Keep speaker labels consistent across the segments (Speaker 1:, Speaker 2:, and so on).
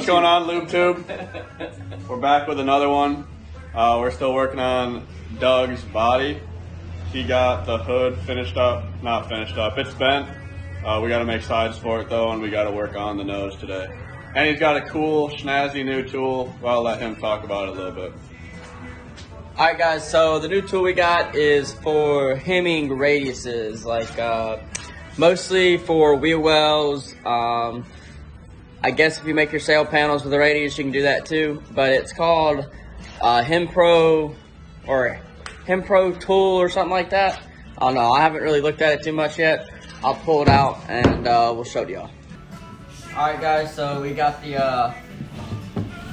Speaker 1: What's going on, Lube Tube? We're back with another one. We're still working on Doug's body. He got the hood finished up, not finished up, it's bent. We gotta make sides for it though, and we gotta work on the nose today. And he's got a cool, snazzy new tool. Well, I'll let him talk about it a little bit.
Speaker 2: Alright guys, so the new tool we got is for hemming radiuses, like mostly for wheel wells. I guess if you make your sail panels with a radius, you can do that too. But it's called Hem Pro or Hem Pro tool or something like that. I don't know. I haven't really looked at it too much yet. I'll pull it out and we'll show it to y'all. All right, guys. So we got the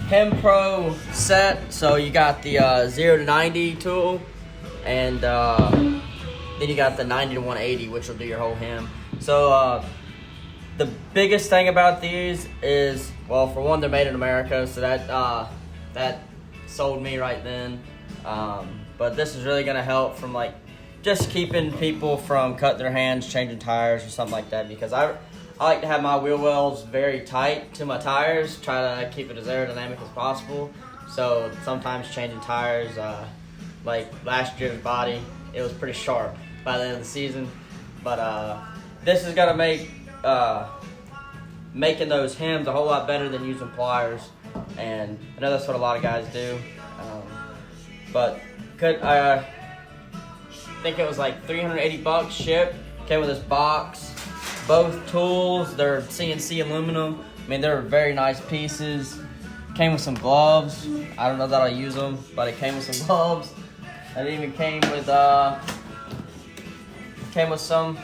Speaker 2: Hem Pro set. So you got the 0 to 90 tool, and then you got the 90 to 180, which will do your whole hem. So the biggest thing about these is, well, for one, they're made in America, so that sold me right then. But this is really gonna help from like just keeping people from cutting their hands changing tires or something like that, because I like to have my wheel wells very tight to my tires, try to keep it as aerodynamic as possible. So sometimes changing tires, like last year's body, it was pretty sharp by the end of the season. But this is gonna make making those hems a whole lot better than using pliers, and I know that's what a lot of guys do. But I think it was like $380 shipped. Came with this box, both tools. They're CNC aluminum. I mean, they're very nice pieces. Came with some gloves. I don't know that I'll use them, but it came with some gloves. And it even came with some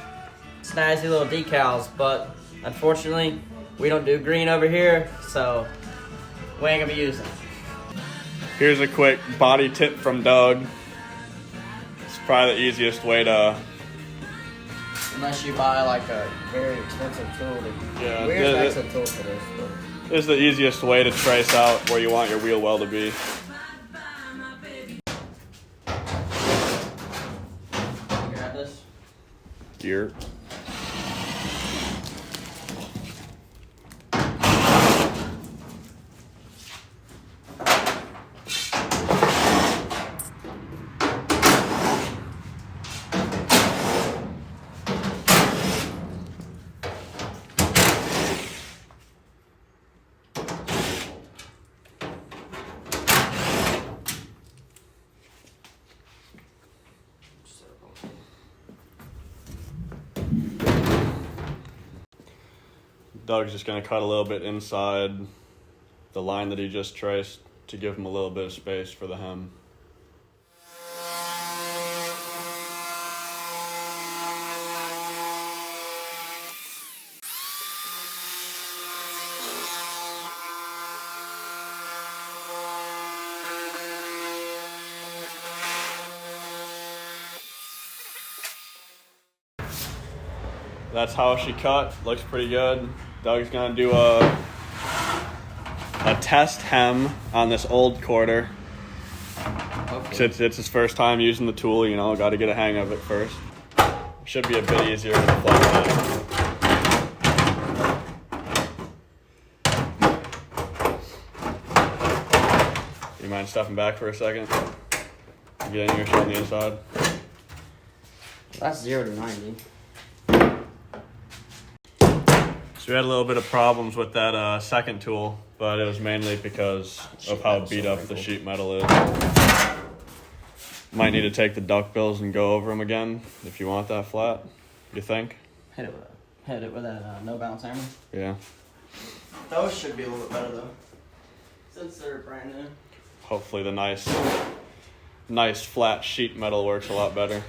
Speaker 2: snazzy little decals, but unfortunately we don't do green over here, so we ain't gonna be using it.
Speaker 1: Here's a quick body tip from Doug. It's probably the easiest way to...
Speaker 2: Unless you buy like a very expensive tool.
Speaker 1: Yeah,
Speaker 2: Where's an excellent tool for this? But
Speaker 1: this is the easiest way to trace out where you want your wheel well to be.
Speaker 2: you grab this.
Speaker 1: Here. Doug's just gonna cut a little bit inside the line that he just traced to give him a little bit of space for the hem. That's how she cut. Looks pretty good. Doug's gonna do a test hem on this old quarter. Okay. It's his first time using the tool, you know, got to get a hang of it first. Should be a bit easier with a flat head. You mind stepping back for a second? Get in here, show on the inside.
Speaker 2: That's 0 to 90.
Speaker 1: So we had a little bit of problems with that second tool, but it was mainly because of how beat up the sheet metal is. Might need to take the duck bills and go over them again if you want that flat. You think?
Speaker 2: Hit it with that no bounce hammer.
Speaker 1: Yeah.
Speaker 2: Those should be a little bit better though, since they're brand new.
Speaker 1: Hopefully the nice flat sheet metal works a lot better.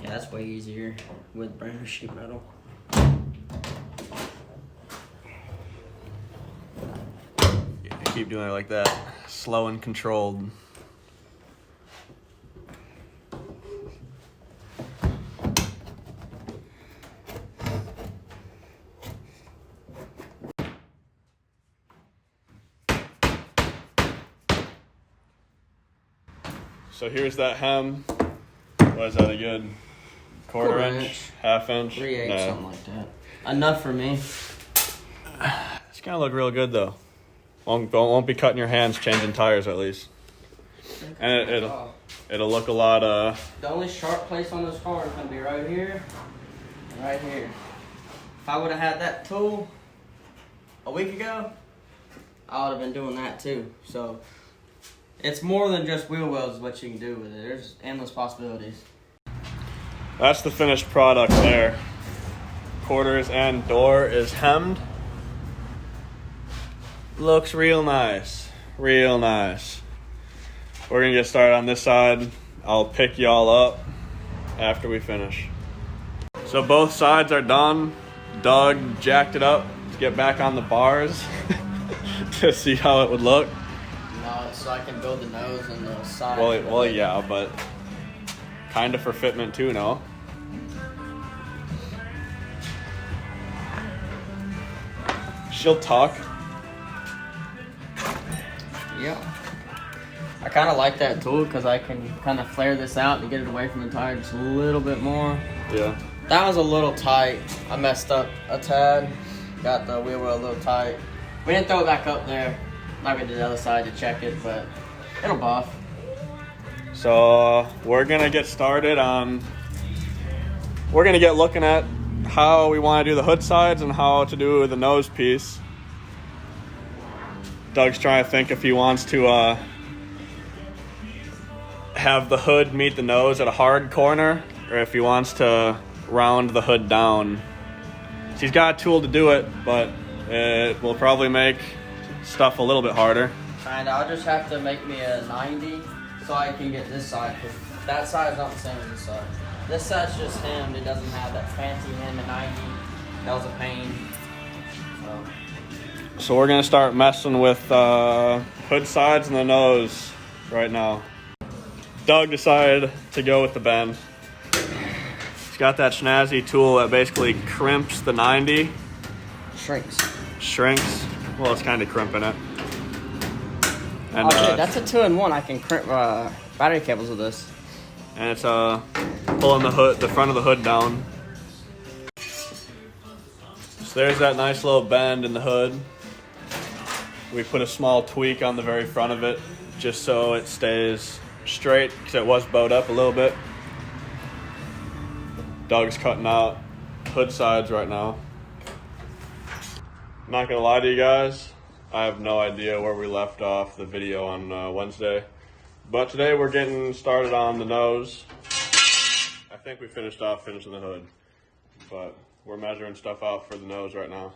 Speaker 2: Yeah, that's way easier with brand new sheet metal.
Speaker 1: Yeah, keep doing it like that, slow and controlled. So here's that hem. What is that, a good quarter inch? Half inch?
Speaker 2: 3/8, something like that. Enough for me.
Speaker 1: It's gonna look real good though. Won't be cutting your hands changing tires at least. And it'll look a lot.
Speaker 2: The only sharp place on this car is gonna be right here and right here. If I would have had that tool a week ago, I would have been doing that too. So it's more than just wheel wells is what you can do with it. There's endless possibilities.
Speaker 1: That's the finished product there. Quarters and door is hemmed. Looks real nice. Real nice. We're gonna get started on this side. I'll pick y'all up after we finish. So both sides are done. Doug jacked it up to get back on the bars to see how it would look.
Speaker 2: No, it's so I can build the nose and the side.
Speaker 1: Well, yeah, but kind of for fitment too, no? She'll talk.
Speaker 2: Yeah. I kind of like that tool because I can kind of flare this out and get it away from the tire just a little bit more.
Speaker 1: Yeah.
Speaker 2: That was a little tight. I messed up a tad. Got the wheel well a little tight. We didn't throw it back up there. Like we did the other side to check it, but it'll buff.
Speaker 1: So we're gonna get started on. We're gonna get looking at how we want to do the hood sides and how to do the nose piece. Doug's trying to think if he wants to have the hood meet the nose at a hard corner, or if he wants to round the hood down. So he's got a tool to do it, but it will probably make stuff a little bit harder.
Speaker 2: And I'll just have to make me a 90 so I can get this side, because that side's not the same as this side. This side's just hemmed. It doesn't have that fancy hem at 90. That was a pain.
Speaker 1: So we're gonna start messing with hood sides and the nose right now. Doug decided to go with the bend. He's got that snazzy tool that basically crimps the 90. Shrinks. Well, it's kind of crimping it. And,
Speaker 2: okay, that's a 2-in-1. I can crimp battery cables with this.
Speaker 1: And it's pulling the front of the hood down. So there's that nice little bend in the hood. We put a small tweak on the very front of it just so it stays straight because it was bowed up a little bit. Doug's cutting out hood sides right now. I'm not gonna lie to you guys, I have no idea where we left off the video on Wednesday. But today we're getting started on the nose. I think we finishing the hood, but we're measuring stuff out for the nose right now.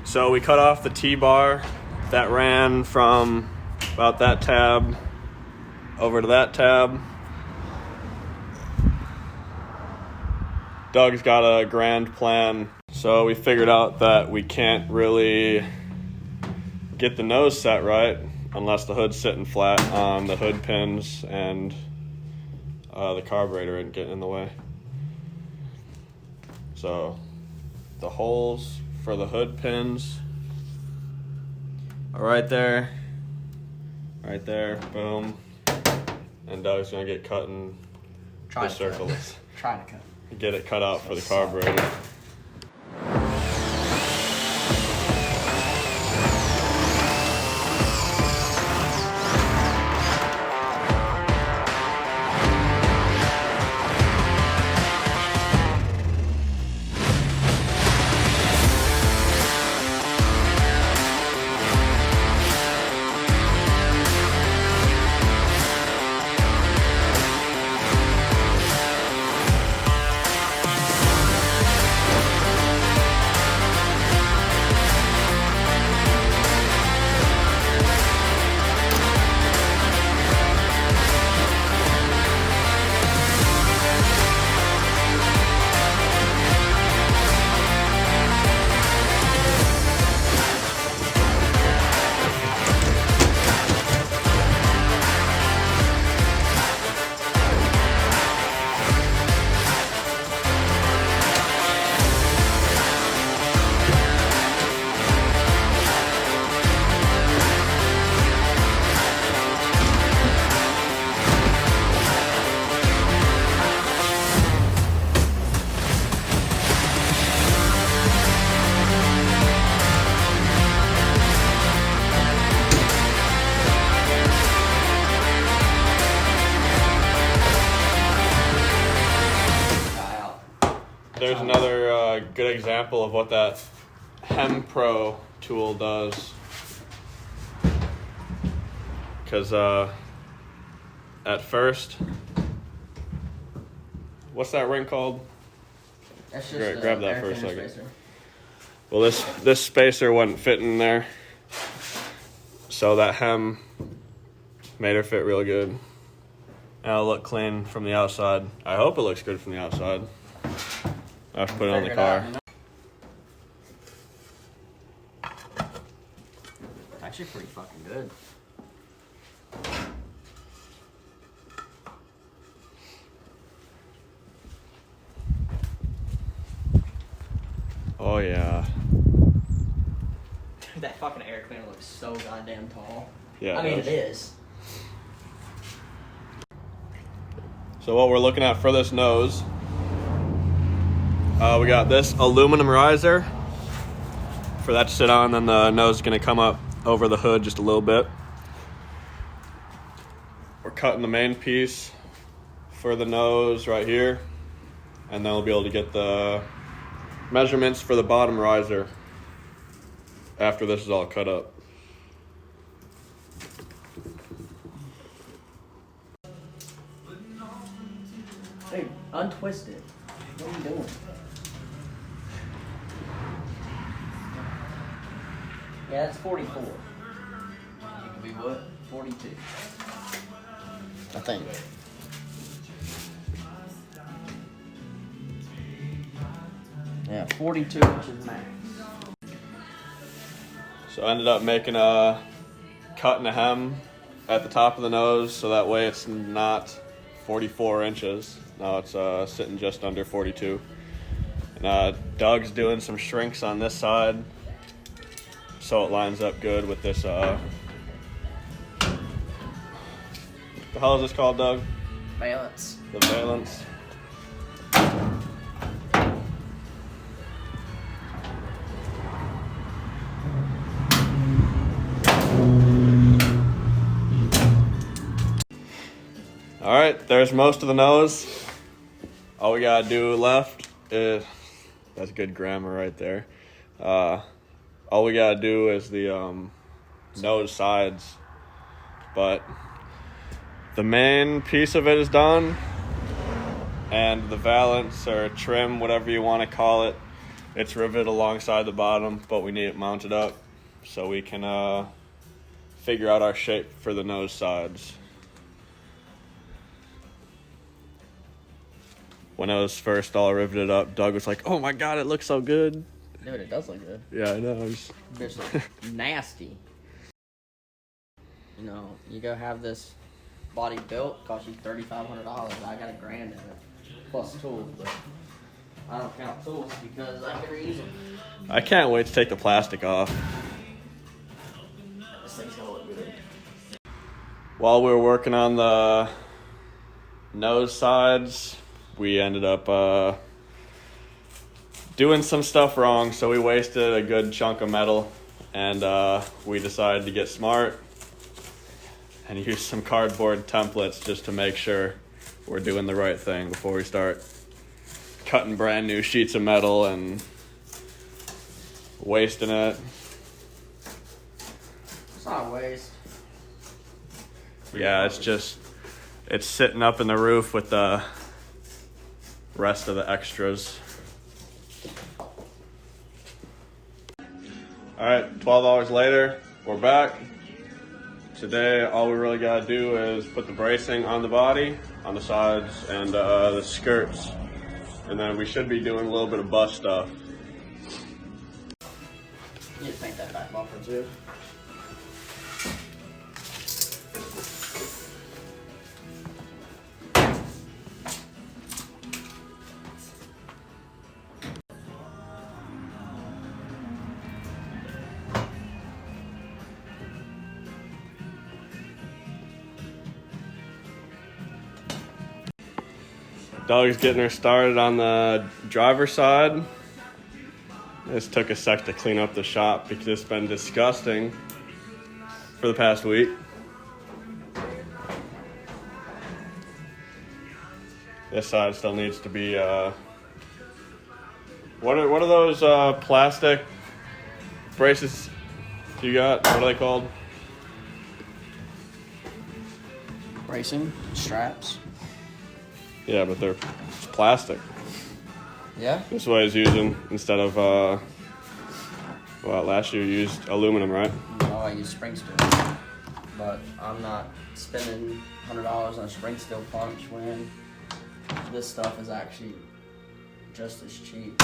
Speaker 1: So we cut off the T-bar that ran from about that tab over to that tab. Doug's got a grand plan. So we figured out that we can't really get the nose set right unless the hood's sitting flat on the hood pins and the carburetor isn't getting in the way. So the holes for the hood pins are right there, boom. And Doug's gonna get cutting the circles.
Speaker 2: Trying to cut.
Speaker 1: Get it cut out for the carburetor. there's another good example of what that Hem Pro tool does. Because at first, what's that ring called?
Speaker 2: That's just
Speaker 1: Great, grab that for a second.
Speaker 2: Spacer.
Speaker 1: Well, this spacer wasn't fitting there, so that hem made her fit real good. Now it'll look clean from the outside. I hope it looks good from the outside. I have to put it on the car.
Speaker 2: It's actually pretty fucking good.
Speaker 1: Oh yeah.
Speaker 2: That fucking air cleaner looks so goddamn tall.
Speaker 1: Yeah.
Speaker 2: I mean, it is.
Speaker 1: So what we're looking at for this nose, we got this aluminum riser for that to sit on, then the nose is going to come up over the hood just a little bit. We're cutting the main piece for the nose right here, and then we'll be able to get the measurements for the bottom riser after this is all cut up.
Speaker 2: Dude, untwist it. What are you doing? Yeah, that's 44. It could be what? 42. I think. Yeah, 42 inches max.
Speaker 1: So I ended up making a cut and a hem at the top of the nose, so that way it's not 44 inches. Now it's sitting just under 42. And Doug's doing some shrinks on this side, so it lines up good with this. The hell is this called, Doug?
Speaker 2: Valance.
Speaker 1: The valance. All right, there's most of the nose. All we gotta do left is, that's good grammar right there. All we gotta do is the nose sides, but the main piece of it is done, and the valance or trim, whatever you want to call it, it's riveted alongside the bottom, but we need it mounted up so we can figure out our shape for the nose sides. When I was first all riveted up, Doug was like, "Oh my god, it looks so good."
Speaker 2: Dude, it does look good.
Speaker 1: Yeah, I know.
Speaker 2: It's nasty. You know, you go have this body built, cost you $3,500. I got $1,000 in it, plus tools, but I don't count tools because I can reuse them.
Speaker 1: I can't wait to take the plastic off.
Speaker 2: This thing's gonna look good.
Speaker 1: While we were working on the nose sides, we ended up doing some stuff wrong, so we wasted a good chunk of metal, and we decided to get smart and use some cardboard templates just to make sure we're doing the right thing before we start cutting brand new sheets of metal and wasting it.
Speaker 2: It's not a waste.
Speaker 1: Yeah, it's sitting up in the roof with the rest of the extras. All right, 12 hours later, we're back. Today, all we really gotta do is put the bracing on the body, on the sides, and the skirts. And then we should be doing a little bit of bust stuff.
Speaker 2: You need to paint that back bumper too.
Speaker 1: Doug's getting her started on the driver's side. This took a sec to clean up the shop because it's been disgusting for the past week. This side still needs to be What are those plastic braces you got? What are they called?
Speaker 2: Racing straps.
Speaker 1: Yeah, but it's plastic.
Speaker 2: Yeah.
Speaker 1: This is what I was using instead of well, last year you used aluminum, right?
Speaker 2: No, I use spring steel, but I'm not spending $100 on a spring steel punch when this stuff is actually just as cheap.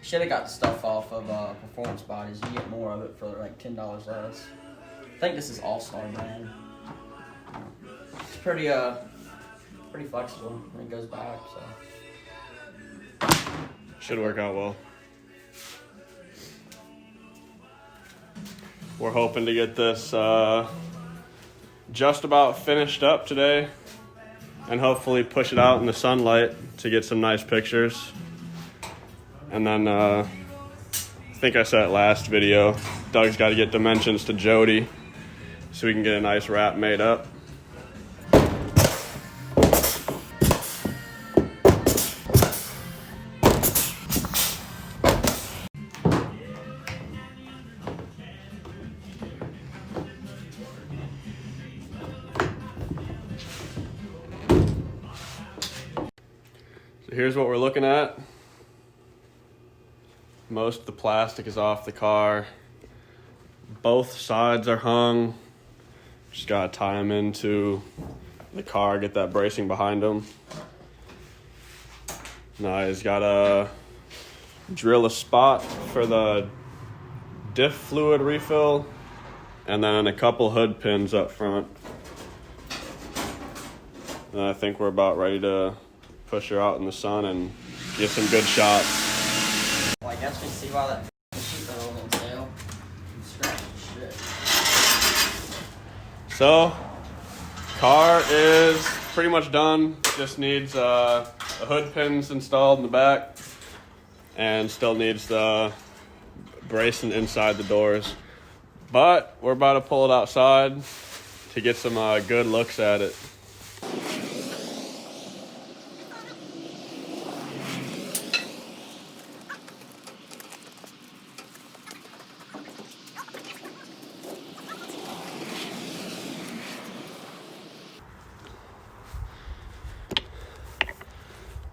Speaker 2: Should have got the stuff off of Performance Bodies. You get more of it for like $10 less. I think this is All-Star brand. It's pretty flexible when it goes back. So
Speaker 1: Should work out well. We're hoping to get this just about finished up today and hopefully push it out in the sunlight to get some nice pictures. And then I think I said it last video, Doug's got to get dimensions to Jody so we can get a nice wrap made up. So here's what we're looking at. Most of the plastic is off the car. Both sides are hung. Just gotta tie them into the car, get that bracing behind them. Now I just gotta drill a spot for the diff fluid refill and then a couple hood pins up front. And I think we're about ready to push her out in the sun and get some good shots.
Speaker 2: well, I guess we see why that sheet metal on the tail. Scratch shit.
Speaker 1: So, car is pretty much done. Just needs a hood pins installed in the back and still needs the bracing inside the doors. But we're about to pull it outside to get some good looks at it.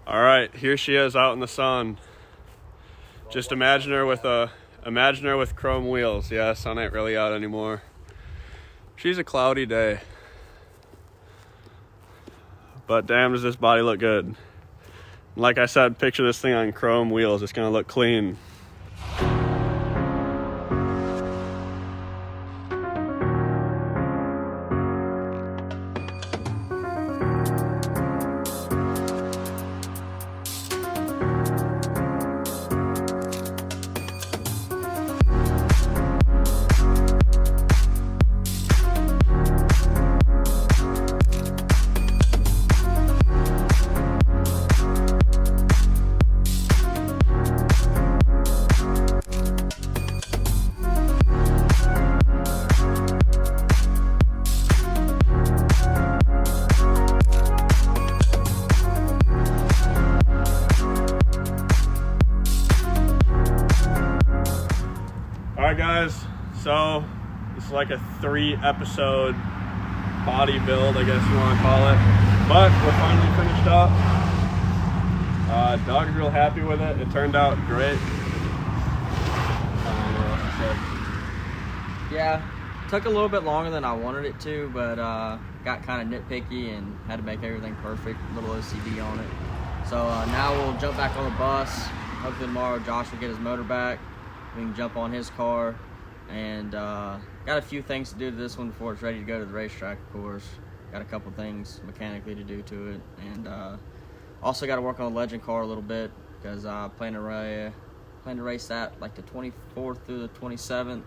Speaker 1: All right, here she is out in the sun. Just imagine her with chrome wheels. Yeah, sun ain't really out anymore. She's a cloudy day. But damn, does this body look good. Like I said, picture this thing on chrome wheels. It's gonna look clean. Alright guys, so this is like a 3-episode body build, I guess you want to call it. But we're finally finished up. Doug's real happy with it. It turned out great.
Speaker 2: Yeah, took a little bit longer than I wanted it to, but got kind of nitpicky and had to make everything perfect. A little OCD on it. So now we'll jump back on the bus. Hopefully tomorrow Josh will get his motor back. We can jump on his car, and got a few things to do to this one before it's ready to go to the racetrack, of course. Got a couple things mechanically to do to it, and also got to work on the legend car a little bit because I plan to race that like the 24th through the 27th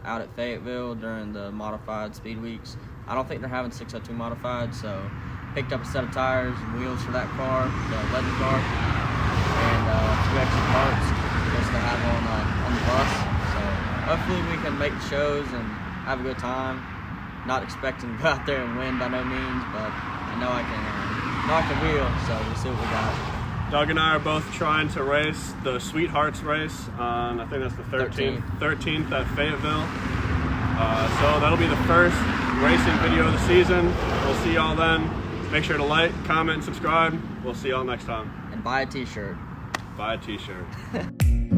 Speaker 2: out at Fayetteville during the modified speed weeks. I don't think they're having 602 modified, so picked up a set of tires and wheels for that car, the legend car, and 2 extra parts just to have on the bus. So hopefully we can make the shows and have a good time. Not expecting to go out there and win by no means, but I know I can wheel, so we'll see what we got.
Speaker 1: Doug and I are both trying to race the Sweethearts race on, I think that's the 13th at Fayetteville. So that'll be the first racing video of the season. We'll see y'all then. Make sure to like, comment, and subscribe. We'll see y'all next time.
Speaker 2: And buy a t-shirt.
Speaker 1: Buy a t-shirt.